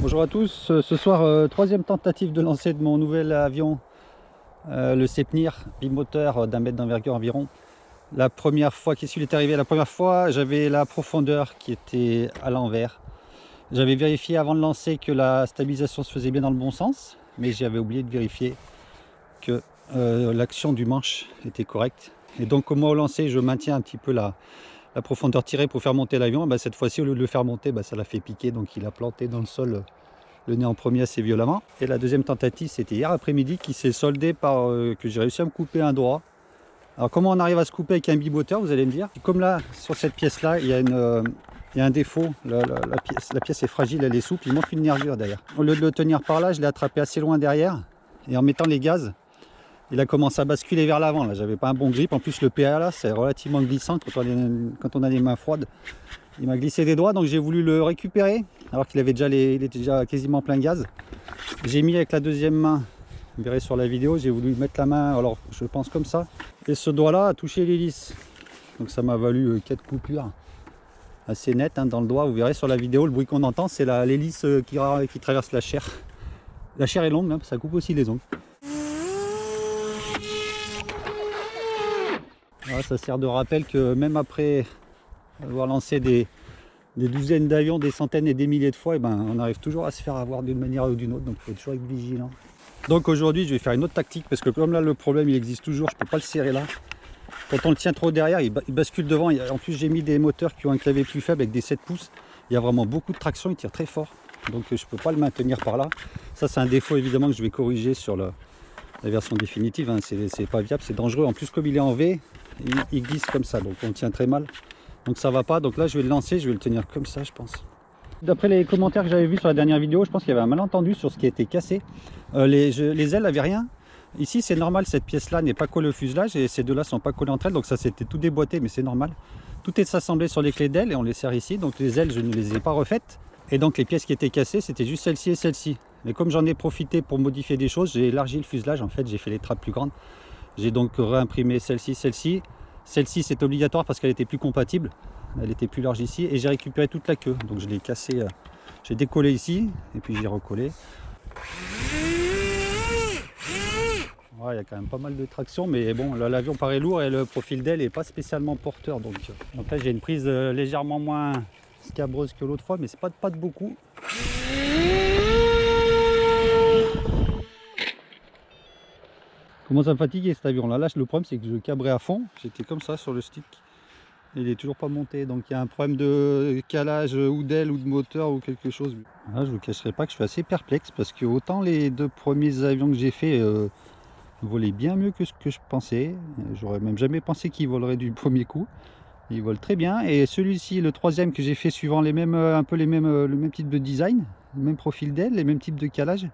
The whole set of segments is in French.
Bonjour à tous, ce soir troisième tentative de lancer de mon nouvel avion, le Sepnir bimoteur d'un mètre d'envergure environ. La première fois, qu'est-ce qu'il est arrivé? La première fois, j'avais la profondeur qui était à l'envers. J'avais vérifié avant de lancer que la stabilisation se faisait bien dans le bon sens, mais j'avais oublié de vérifier que l'action du manche était correcte. Et donc au moment où lancer, je maintiens un petit peu la profondeur tirée pour faire monter l'avion. Cette fois-ci, au lieu de le faire monter, ça l'a fait piquer, donc il a planté dans le sol le nez en premier assez violemment. Et la deuxième tentative, c'était hier après-midi, qui s'est soldée par que j'ai réussi à me couper un doigt. Alors comment on arrive à se couper avec un biboteur, vous allez me dire? Comme là, sur cette pièce-là, il y a un défaut. La pièce est fragile, elle est souple, il manque une nervure derrière. Au lieu de le tenir par là, je l'ai attrapé assez loin derrière. Et en mettant les gaz, il a commencé à basculer vers l'avant. Là, j'avais pas un bon grip. En plus, le PA là, c'est relativement glissant quand on a les mains froides. Il m'a glissé des doigts, donc j'ai voulu le récupérer, alors qu'il avait déjà il était déjà quasiment plein gaz. J'ai mis avec la deuxième main, vous verrez sur la vidéo, j'ai voulu mettre la main, alors je pense comme ça, et ce doigt-là a touché l'hélice. Donc ça m'a valu 4 coupures assez nettes dans le doigt. Vous verrez sur la vidéo, le bruit qu'on entend, c'est l'hélice qui traverse la chair. La chair est longue, ça coupe aussi les ongles. Voilà, ça sert de rappel que même après avoir lancé des douzaines d'avions, des centaines et des milliers de fois, on arrive toujours à se faire avoir d'une manière ou d'une autre, donc il faut toujours être vigilant. Donc aujourd'hui je vais faire une autre tactique, parce que comme là le problème il existe toujours, je ne peux pas le serrer là. Quand on le tient trop derrière, il bascule devant. En plus j'ai mis des moteurs qui ont un clavier plus faible avec des 7 pouces. Il y a vraiment beaucoup de traction, il tire très fort. Donc je ne peux pas le maintenir par là. Ça c'est un défaut évidemment que je vais corriger sur la version définitive. C'est pas viable, c'est dangereux. En plus comme il est en V, il glisse comme ça, donc on tient très mal. Donc ça va pas, donc là je vais le lancer, je vais le tenir comme ça je pense. D'après les commentaires que j'avais vus sur la dernière vidéo, je pense qu'il y avait un malentendu sur ce qui a été cassé. Les ailes n'avaient rien. Ici c'est normal, cette pièce là n'est pas collée au fuselage et ces deux là sont pas collés entre elles, donc ça c'était tout déboîté, mais c'est normal. Tout est assemblé sur les clés d'ailes et on les sert ici, donc les ailes je ne les ai pas refaites. Et donc les pièces qui étaient cassées c'était juste celle-ci et celle-ci. Mais comme j'en ai profité pour modifier des choses, j'ai élargi le fuselage, en fait j'ai fait les trappes plus grandes. J'ai donc réimprimé celle-ci, celle-ci. Celle-ci c'est obligatoire parce qu'elle était plus compatible, elle était plus large ici, et j'ai récupéré toute la queue, donc je l'ai cassé, j'ai décollé ici et puis j'ai recollé. Ouais, il y a quand même pas mal de traction, mais bon là l'avion paraît lourd et le profil d'aile est pas spécialement porteur, donc là j'ai une prise légèrement moins scabreuse que l'autre fois, mais c'est pas de beaucoup. Comment ça me fatiguer cet avion là. Là le problème c'est que je cabrais à fond, j'étais comme ça sur le stick. Il est toujours pas monté, donc il y a un problème de calage ou d'aile ou de moteur ou quelque chose. Là, je vous cacherai pas que je suis assez perplexe parce que autant les deux premiers avions que j'ai fait volaient bien mieux que ce que je pensais. J'aurais même jamais pensé qu'ils voleraient du premier coup. Ils volent très bien, et celui-ci, le troisième que j'ai fait suivant les mêmes, un peu les mêmes, le même type de design, le même profil d'aile, les mêmes types de calage.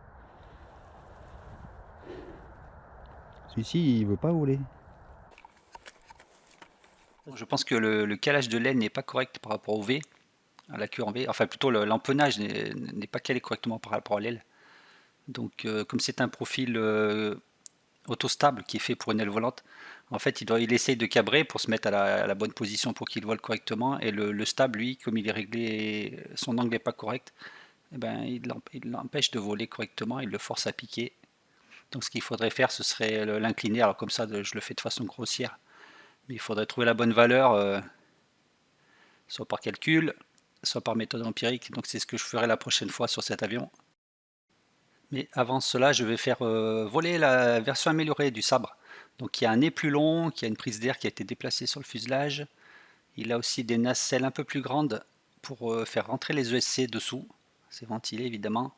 Celui-ci il veut pas voler. Je pense que le calage de l'aile n'est pas correct par rapport au V, à la queue en V. Enfin, plutôt l'empennage n'est pas calé correctement par rapport à l'aile. Donc, comme c'est un profil autostable qui est fait pour une aile volante, en fait, il essaye de cabrer pour se mettre à la bonne position pour qu'il vole correctement. Et le stable, lui, comme il est réglé, son angle n'est pas correct, eh ben, il l'empêche de voler correctement, il le force à piquer. Donc, ce qu'il faudrait faire, ce serait l'incliner. Alors, comme ça, je le fais de façon grossière. Mais il faudrait trouver la bonne valeur, soit par calcul, soit par méthode empirique. Donc c'est ce que je ferai la prochaine fois sur cet avion. Mais avant cela, je vais faire voler la version améliorée du sabre. Donc il y a un nez plus long, qui a une prise d'air qui a été déplacée sur le fuselage. Il a aussi des nacelles un peu plus grandes pour faire rentrer les ESC dessous. C'est ventilé évidemment.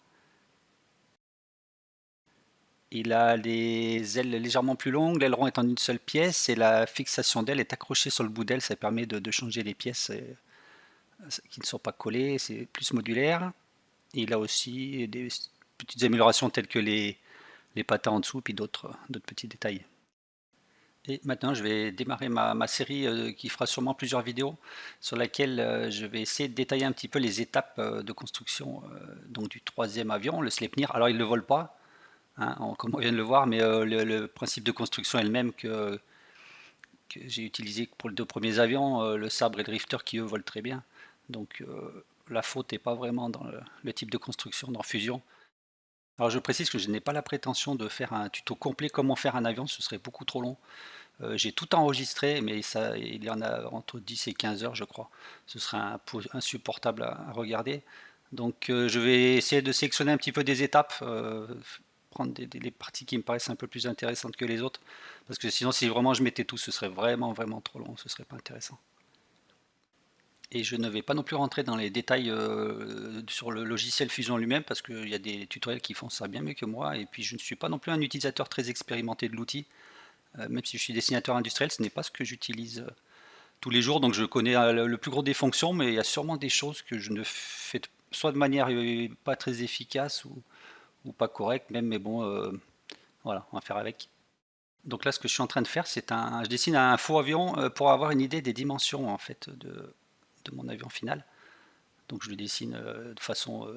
Il a les ailes légèrement plus longues, l'aileron est en une seule pièce et la fixation d'aile est accrochée sur le bout d'aile. Ça permet de changer les pièces qui ne sont pas collées, c'est plus modulaire. Il a aussi des petites améliorations telles que les patins en dessous, puis d'autres petits détails. Et maintenant, je vais démarrer ma série qui fera sûrement plusieurs vidéos sur laquelle je vais essayer de détailler un petit peu les étapes de construction donc du troisième avion, le Sleipnir. Alors, il ne le vole pas, hein, comme on vient de le voir, mais le principe de construction est le même que j'ai utilisé pour les deux premiers avions, le Sabre et le Drifter, qui eux volent très bien. Donc, la faute n'est pas vraiment dans le type de construction, dans Fusion. Alors je précise que je n'ai pas la prétention de faire un tuto complet comment faire un avion, ce serait beaucoup trop long. J'ai tout enregistré, mais ça, il y en a entre 10 et 15 heures, je crois. Ce serait un peu insupportable à regarder. Donc je vais essayer de sélectionner un petit peu des étapes, prendre les parties qui me paraissent un peu plus intéressantes que les autres. Parce que sinon, si vraiment je mettais tout, ce serait vraiment, vraiment trop long, ce serait pas intéressant. Et je ne vais pas non plus rentrer dans les détails sur le logiciel Fusion lui-même, parce qu'il y a des tutoriels qui font ça bien mieux que moi, et puis je ne suis pas non plus un utilisateur très expérimenté de l'outil. Même si je suis dessinateur industriel, ce n'est pas ce que j'utilise tous les jours, donc je connais le plus gros des fonctions, mais il y a sûrement des choses que je ne fais soit de manière pas très efficace ou pas correcte même, mais bon, voilà, on va faire avec. Donc là, ce que je suis en train de faire, je dessine un faux avion pour avoir une idée des dimensions en fait de mon avion final. Donc je le dessine de façon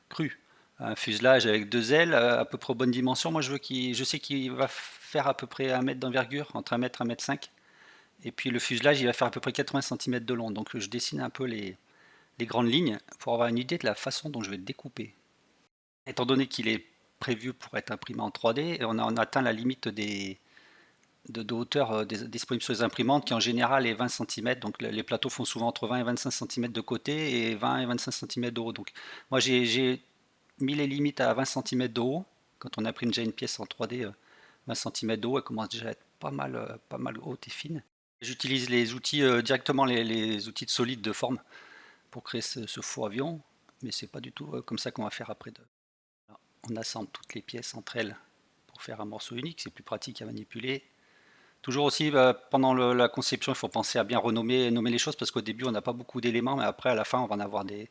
crue. Un fuselage avec deux ailes à peu près aux bonnes dimensions. Moi, je sais qu'il va faire à peu près 1 mètre d'envergure, entre 1 mètre et 1,5 m. Et puis le fuselage, il va faire à peu près 80 cm de long. Donc je dessine un peu les grandes lignes pour avoir une idée de la façon dont je vais le découper. Étant donné qu'il est prévu pour être imprimé en 3D, on a atteint la limite de hauteur disponible sur les imprimantes qui en général est 20 cm. Donc les plateaux font souvent entre 20 et 25 cm de côté et 20 et 25 cm de haut. Donc moi j'ai mis les limites à 20 cm de haut. Quand on imprime déjà une pièce en 3D, 20 cm de haut, elle commence déjà à être pas mal haute et fine. J'utilise les outils directement, les outils de solide de forme pour créer ce faux avion, mais c'est pas du tout comme ça qu'on va faire après. On assemble toutes les pièces entre elles pour faire un morceau unique, c'est plus pratique à manipuler. Toujours aussi, pendant la conception, il faut penser à bien nommer les choses parce qu'au début, on n'a pas beaucoup d'éléments, mais après, à la fin, on va en avoir des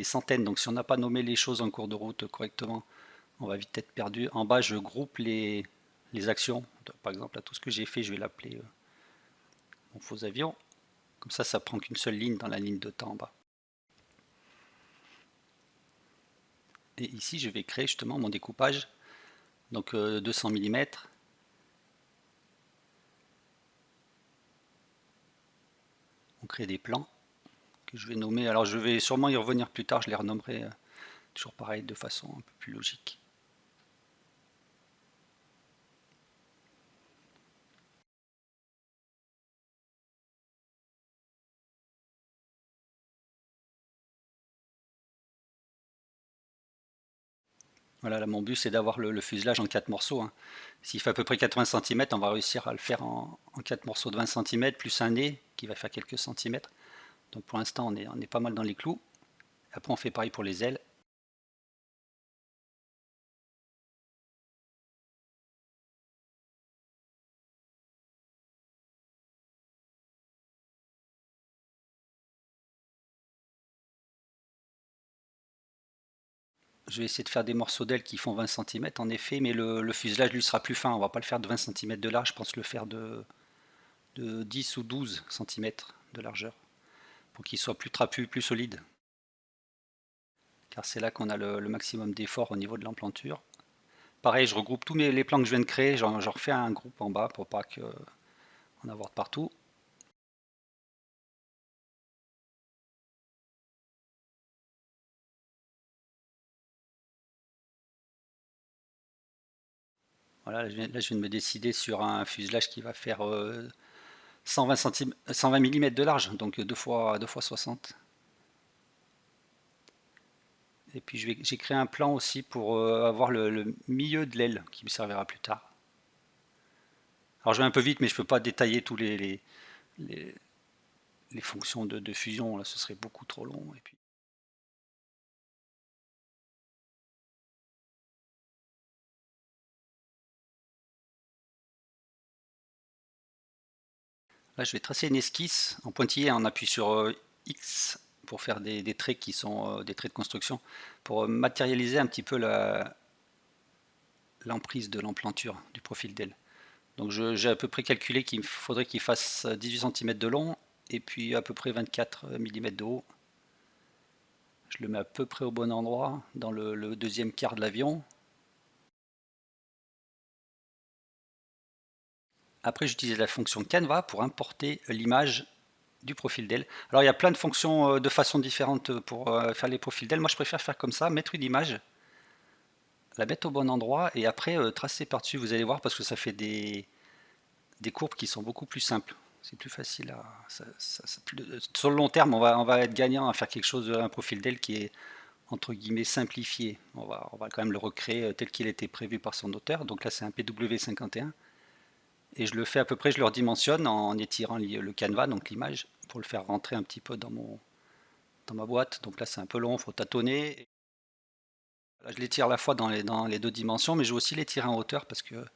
centaines. Donc, si on n'a pas nommé les choses en cours de route correctement, on va vite être perdu. En bas, je groupe les actions. Par exemple, là, tout ce que j'ai fait, je vais l'appeler mon faux avion. Comme ça prend qu'une seule ligne dans la ligne de temps en bas. Et ici, je vais créer justement mon découpage. Donc 200 mm. On crée des plans que je vais nommer. Alors je vais sûrement y revenir plus tard, je les renommerai toujours pareil de façon un peu plus logique. Voilà, là, mon but c'est d'avoir le fuselage en 4 morceaux. Hein. S'il fait à peu près 80 cm, on va réussir à le faire en 4 morceaux de 20 cm, plus un nez qui va faire quelques centimètres. Donc pour l'instant on est pas mal dans les clous. Après on fait pareil pour les ailes. Je vais essayer de faire des morceaux d'ailes qui font 20 cm en effet, mais le fuselage lui sera plus fin. On va pas le faire de 20 cm de large, je pense le faire de 10 ou 12 cm de largeur pour qu'il soit plus trapu, plus solide. Car c'est là qu'on a le maximum d'effort au niveau de l'emplanture. Pareil, je regroupe tous les plans que je viens de créer, j'en refais un groupe en bas pour pas en avoir de partout. Voilà, là je viens de me décider sur un fuselage qui va faire 120 mm de large, donc 2 fois 60. Et puis j'ai créé un plan aussi pour avoir le milieu de l'aile qui me servira plus tard. Alors je vais un peu vite, mais je ne peux pas détailler tous les, les fonctions de fusion, là ce serait beaucoup trop long. Et puis... Là je vais tracer une esquisse en pointillé, on appuie sur X pour faire des traits qui sont des traits de construction, pour matérialiser un petit peu l'emprise de l'emplanture du profil d'aile. Donc j'ai à peu près calculé qu'il faudrait qu'il fasse 18 cm de long et puis à peu près 24 mm de haut. Je le mets à peu près au bon endroit, dans le deuxième quart de l'avion. Après j'utilise la fonction Canva pour importer l'image du profil d'aile. Alors il y a plein de fonctions de façon différente pour faire les profils d'aile. Moi je préfère faire comme ça, mettre une image, la mettre au bon endroit et après tracer par-dessus. Vous allez voir parce que ça fait des courbes qui sont beaucoup plus simples. C'est plus facile à. Sur le long terme, on va être gagnant à faire quelque chose, un profil d'aile qui est entre guillemets simplifié. On va quand même le recréer tel qu'il était prévu par son auteur. Donc là c'est un PW51. Et je le fais à peu près, je le redimensionne en étirant le canevas, donc l'image, pour le faire rentrer un petit peu dans ma boîte. Donc là c'est un peu long, il faut tâtonner. Là, je l'étire à la fois dans les deux dimensions, mais je vais aussi l'étirer en hauteur parce que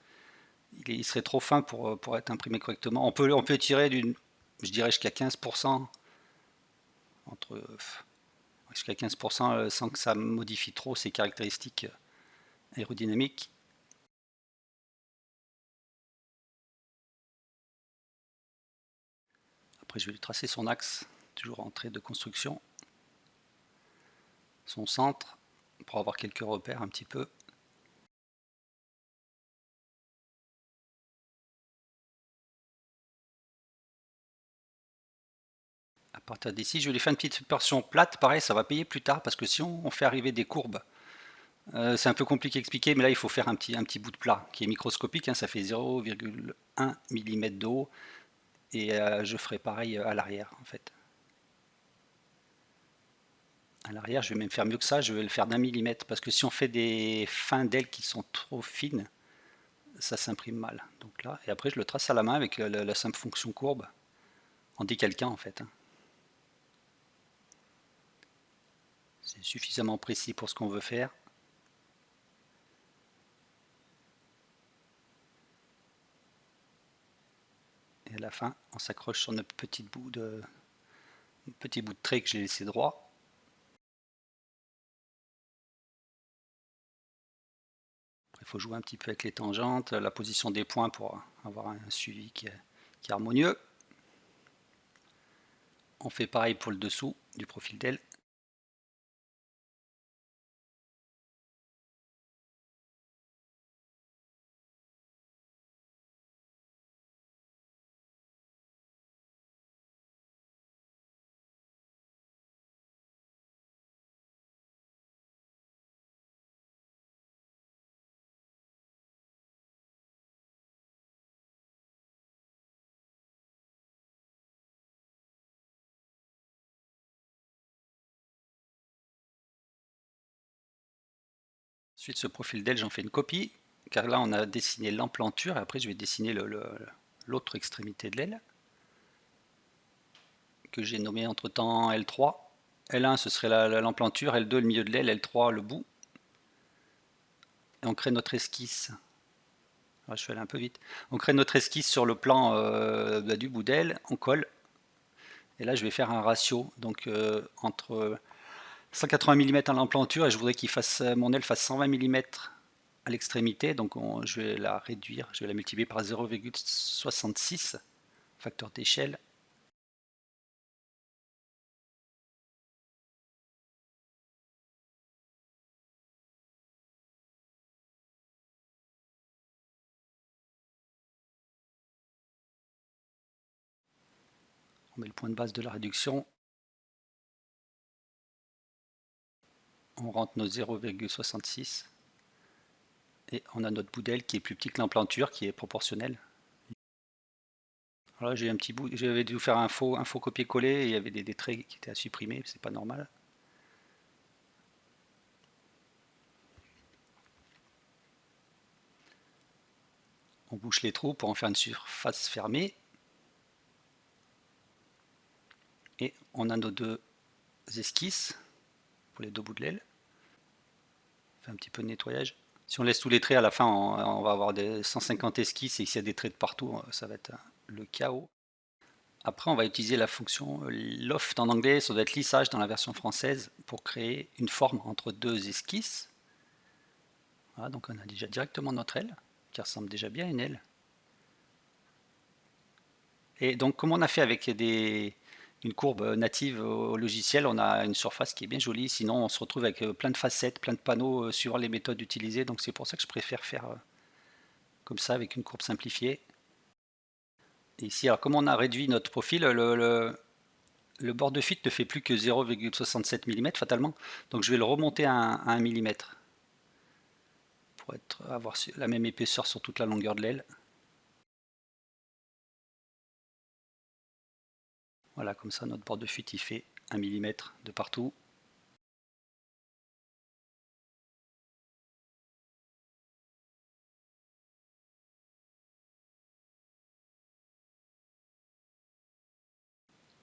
il serait trop fin pour être imprimé correctement. On peut étirer je dirais jusqu'à 15%, entre, jusqu'à 15% sans que ça modifie trop ses caractéristiques aérodynamiques. Après, je vais lui tracer son axe, toujours en trait de construction, son centre, pour avoir quelques repères un petit peu. À partir d'ici, je vais lui faire une petite portion plate. Pareil, ça va payer plus tard parce que si on fait arriver des courbes, c'est un peu compliqué à expliquer, mais là il faut faire un petit bout de plat qui est microscopique, hein, ça fait 0,1 mm de haut et je ferai pareil à l'arrière en fait. À l'arrière, je vais même faire mieux que ça, je vais le faire d'1 mm parce que si on fait des fins d'ailes qui sont trop fines, ça s'imprime mal. Donc là, et après je le trace à la main avec la simple fonction courbe en décalquant en fait, hein. C'est suffisamment précis pour ce qu'on veut faire. Et à la fin, on s'accroche sur notre petit bout de trait que j'ai laissé droit. Après, il faut jouer un petit peu avec les tangentes, la position des points pour avoir un suivi qui est harmonieux. On fait pareil pour le dessous du profil d'aile. Ensuite, ce profil d'aile, j'en fais une copie, car là, on a dessiné l'emplanture, et après, je vais dessiner l'autre extrémité de l'aile, que j'ai nommé entre-temps L3. L1, ce serait l'emplanture, L2, le milieu de l'aile, L3, le bout. Et on crée notre esquisse. Ah, je vais aller un peu vite. On crée notre esquisse sur le plan du bout d'aile, on colle. Et là, je vais faire un ratio, donc entre 180 mm à l'emplanture, et je voudrais mon aile fasse 120 mm à l'extrémité, donc je vais la réduire, je vais la multiplier par 0,66, facteur d'échelle. On met le point de base de la réduction. On rentre nos 0,66 et on a notre bout d'aile qui est plus petit que l'emplanture, qui est proportionnel. Alors là, j'ai un petit bout, j'avais dû faire un faux copier-coller et il y avait des traits qui étaient à supprimer, c'est pas normal. On bouche les trous pour en faire une surface fermée. Et on a nos deux esquisses pour les deux bouts de l'aile. On fait un petit peu de nettoyage. Si on laisse tous les traits à la fin, on va avoir des 150 esquisses et s'il y a des traits de partout, ça va être le chaos. Après, on va utiliser la fonction loft en anglais, ça doit être lissage dans la version française, pour créer une forme entre deux esquisses. Voilà, donc on a déjà directement notre aile, qui ressemble déjà bien à une aile. Et donc, comme on a fait avec une courbe native au logiciel, on a une surface qui est bien jolie. Sinon, on se retrouve avec plein de facettes, plein de panneaux suivant les méthodes utilisées. Donc, c'est pour ça que je préfère faire comme ça, avec une courbe simplifiée. Et ici, alors, comme on a réduit notre profil, le bord de fuite ne fait plus que 0,67 mm fatalement, donc je vais le remonter à 1 mm pour avoir la même épaisseur sur toute la longueur de l'aile. Voilà, comme ça notre bord de fuite il fait 1 mm de partout.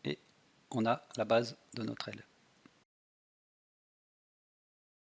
Et on a la base de notre aile.